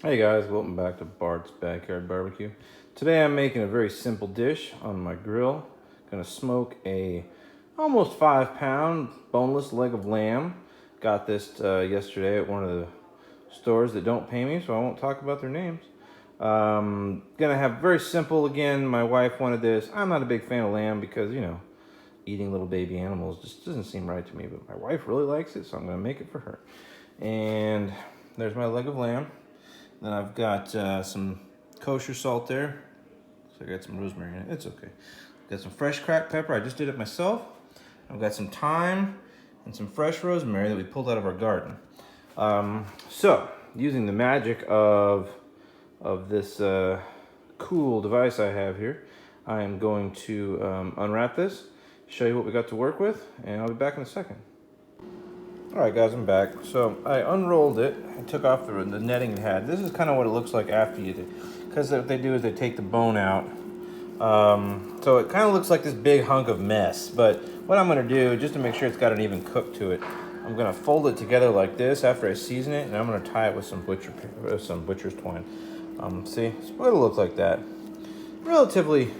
Hey guys, welcome back to Bart's Backyard Barbecue. Today I'm making a very simple dish on my grill. Gonna smoke a almost 5 pound boneless leg of lamb. Got this yesterday at one of the stores that don't pay me, so I won't talk about their names. Gonna have very simple again. My wife wanted this. I'm not a big fan of lamb because, eating little baby animals just doesn't seem right to me, but my wife really likes it, so I'm gonna make it for her. And there's my leg of lamb. Then I've got some kosher salt there. So I got some rosemary in it. It's okay. Got some fresh cracked pepper. I just did it myself. I've got some thyme and some fresh rosemary that we pulled out of our garden. So using the magic of this cool device I have here, I am going to unwrap this, show you what we got to work with, and I'll be back in a second. Alright guys, I'm back. So I unrolled it and took off the netting it had. This is kind of what it looks like after you do. Because what they do is they take the bone out. So it kind of looks like this big hunk of mess. But what I'm going to do, just to make sure it's got an even cook to it, I'm going to fold it together like this after I season it. And I'm going to tie it with some butcher's twine. See, so it'll look like that. Relatively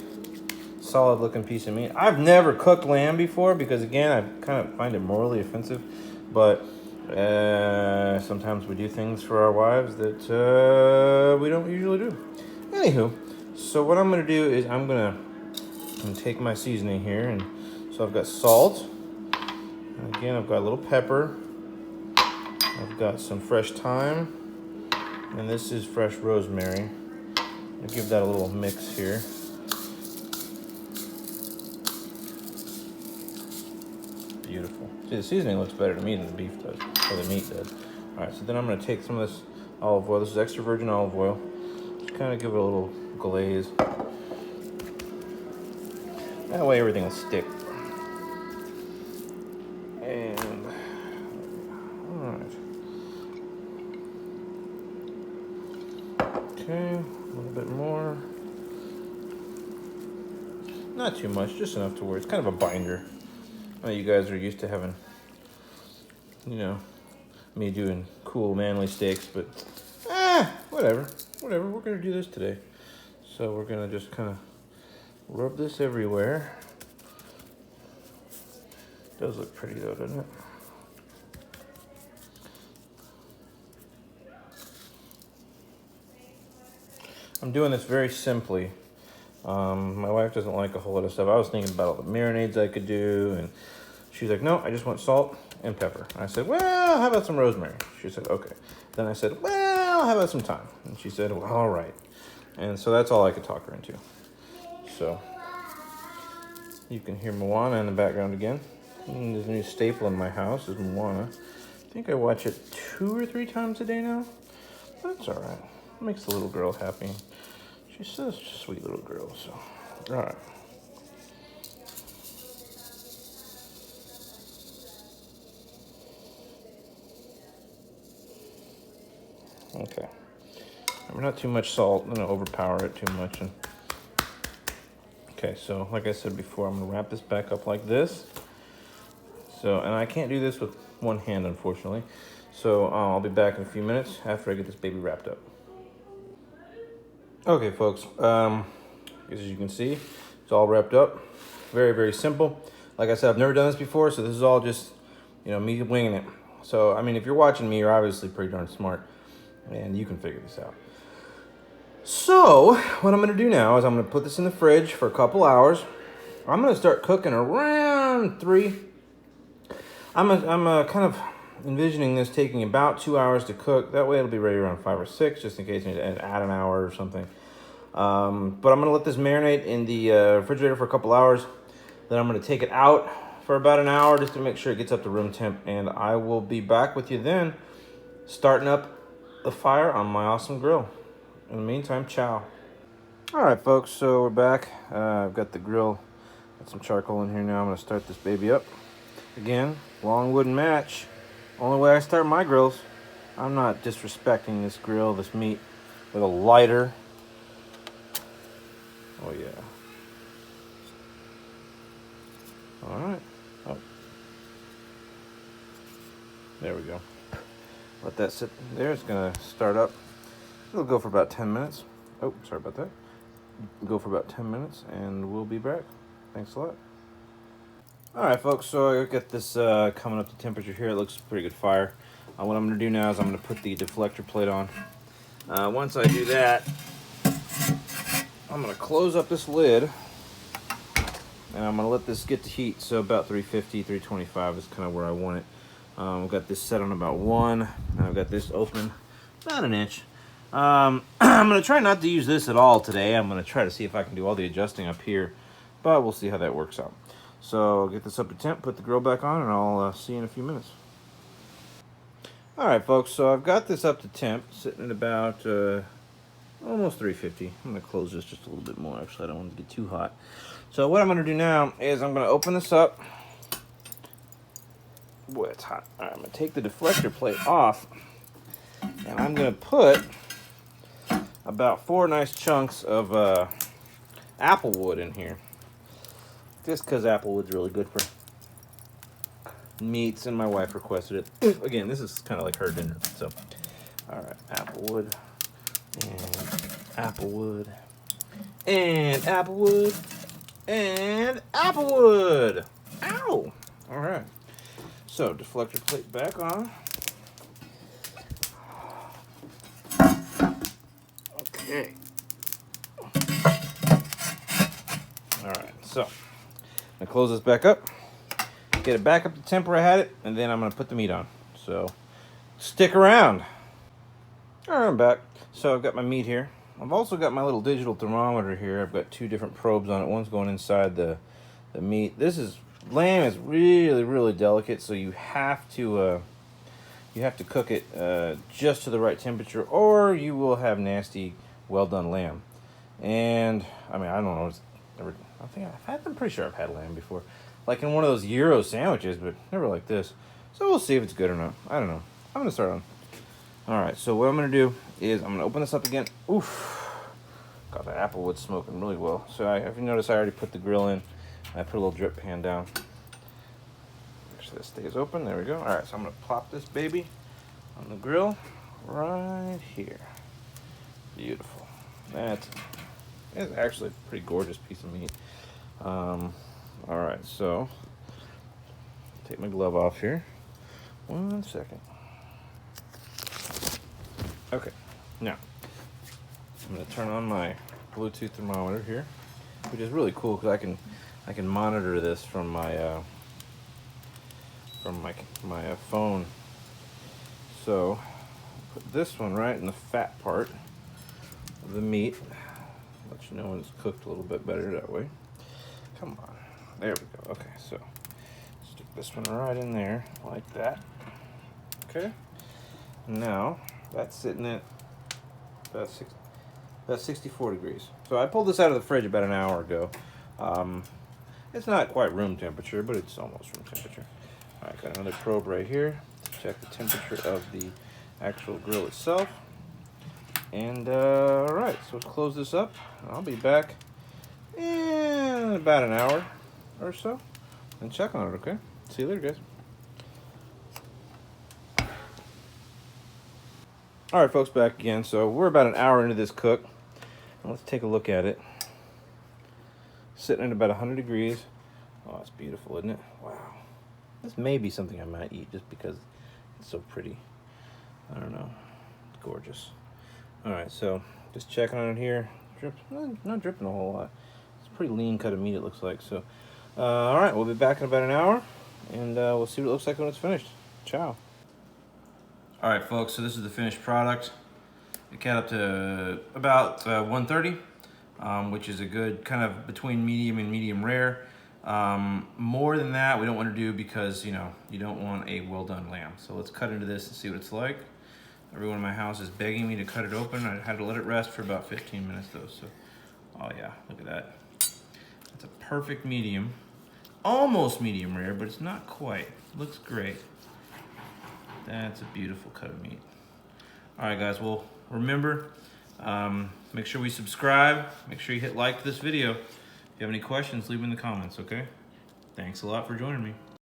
solid looking piece of meat. I've never cooked lamb before because, again, I kind of find it morally offensive. But sometimes we do things for our wives that we don't usually do. Anywho, so what I'm going to do is I'm going to take my seasoning here. And so I've got salt. And again, I've got a little pepper. I've got some fresh thyme. And this is fresh rosemary. I'll give that a little mix here. Beautiful. See, the seasoning looks better to me than the beef does, or the meat does. All right, so then I'm going to take some of this olive oil. This is extra virgin olive oil. Just kind of give it a little glaze. That way everything will stick. And, all right. Okay, a little bit more. Not too much, just enough to where it's kind of a binder. I know you guys are used to having, me doing cool manly steaks, but whatever. We're gonna do this today. So we're gonna just kind of rub this everywhere. Does look pretty though, doesn't it? I'm doing this very simply. My wife doesn't like a whole lot of stuff. I was thinking about all the marinades I could do, and she's like, no, I just want salt and pepper. And I said, well, how about some rosemary? She said, okay. Then I said, well, how about some thyme? And she said, well, all right. And so that's all I could talk her into. So you can hear Moana in the background again. And there's a new staple in my house is Moana. I think I watch it 2 or 3 times a day now. That's all right. It makes the little girl happy. She's such a sweet little girl, so. All right. Okay. Remember, not too much salt. I'm going to overpower it too much. Okay, so like I said before, I'm going to wrap this back up like this. So, and I can't do this with one hand, unfortunately. So I'll be back in a few minutes after I get this baby wrapped up. Okay, folks, as you can see, it's all wrapped up. Very, very simple. Like I said, I've never done this before, so this is all just, me winging it. So, I mean, if you're watching me, you're obviously pretty darn smart, and you can figure this out. So, what I'm going to do now is I'm going to put this in the fridge for a couple hours. I'm going to start cooking around 3. I'm kind of envisioning this taking about 2 hours to cook. That way it'll be ready around 5 or 6, just in case I need to add an hour or something. But I'm going to let this marinate in the refrigerator for a couple hours. Then I'm going to take it out for about an hour just to make sure it gets up to room temp. And I will be back with you then, starting up the fire on my awesome grill. In the meantime, ciao. All right, folks, so we're back. I've got the grill, got some charcoal in here now. I'm going to start this baby up. Again, long wooden match. Only way I start my grills. I'm not disrespecting this grill, this meat, with a lighter. Oh, yeah. All right. Oh. There we go. Let that sit there. It's going to start up It'll go for about 10 minutes. Oh, sorry about that. Go for about 10 minutes and we'll be back. Thanks a lot. All right, folks, so I got this coming up to temperature here. It looks pretty good fire. What I'm gonna do now is I'm gonna put the deflector plate on. Once I do that, I'm gonna close up this lid and I'm gonna let this get to heat. So about 350, 325 is kind of where I want it. I've got this set on about 1, and I've got this open about 1 inch. I'm gonna try not to use this at all today. I'm gonna try to see if I can do all the adjusting up here, but we'll see how that works out. So I'll get this up to temp, put the grill back on, and I'll see you in a few minutes. All right, folks, so I've got this up to temp, sitting at about almost 350. I'm gonna close this just a little bit more. Actually, I don't want it to get too hot. So what I'm gonna do now is I'm gonna open this up. Boy, it's hot. All right, I'm gonna take the deflector plate off, and I'm gonna put about 4 nice chunks of apple wood in here. Just because apple wood's really good for meats, and my wife requested it. Again, this is kind of like her dinner. So, all right, apple wood, and apple wood, and apple wood, and apple wood. Ow! All right. So, deflector plate back on. Okay. All right, so I'm gonna close this back up, get it back up to temp where I had it, and then I'm gonna put the meat on. So stick around. All right, I'm back. So I've got my meat here. I've also got my little digital thermometer here. I've got 2 different probes on it. One's going inside the meat. Lamb is really, really delicate, so you have to cook it just to the right temperature, or you will have nasty, well done lamb. And I mean, I don't know. I'm pretty sure I've had lamb before, like in one of those gyro sandwiches, but never like this. So we'll see if it's good or not. I don't know. I'm gonna start on. All right. So what I'm gonna do is I'm gonna open this up again. Oof. Got the apple wood smoking really well. So if you notice, I already put the grill in. I put a little drip pan down. Make sure this stays open. There we go. All right. So I'm gonna plop this baby on the grill right here. Beautiful. It's actually a pretty gorgeous piece of meat. All right, so take my glove off here. 1 second. Okay, now I'm gonna turn on my Bluetooth thermometer here, which is really cool because I can monitor this from my phone. So put this one right in the fat part of the meat. Let you know when it's cooked a little bit better that way. Come on. There we go. Okay, so stick this one right in there like that. Okay. Now that's sitting at about 64 degrees. So I pulled this out of the fridge about an hour ago. It's not quite room temperature, but it's almost room temperature. All right, got another probe right here to check the temperature of the actual grill itself. And all right, so let's close this up. I'll be back in about an hour or so and check on it, okay? See you later, guys. All right, folks, back again. So we're about an hour into this cook. And let's take a look at it. Sitting at about 100 degrees. Oh, it's beautiful, isn't it? Wow. This may be something I might eat just because it's so pretty. I don't know. It's gorgeous. All right, so just checking on it here. Not dripping a whole lot. It's a pretty lean cut of meat, it looks like. So, all right, we'll be back in about an hour, and we'll see what it looks like when it's finished. Ciao. All right, folks, so this is the finished product. It got up to about 130, which is a good kind of between medium and medium rare. More than that, we don't want to do because, you know, you don't want a well-done lamb. So let's cut into this and see what it's like. Everyone in my house is begging me to cut it open. I had to let it rest for about 15 minutes though, so, oh yeah, look at that. It's a perfect medium. Almost medium rare, but it's not quite. Looks great. That's a beautiful cut of meat. All right, guys, well, remember, make sure we subscribe. Make sure you hit like to this video. If you have any questions, leave them in the comments, okay? Thanks a lot for joining me.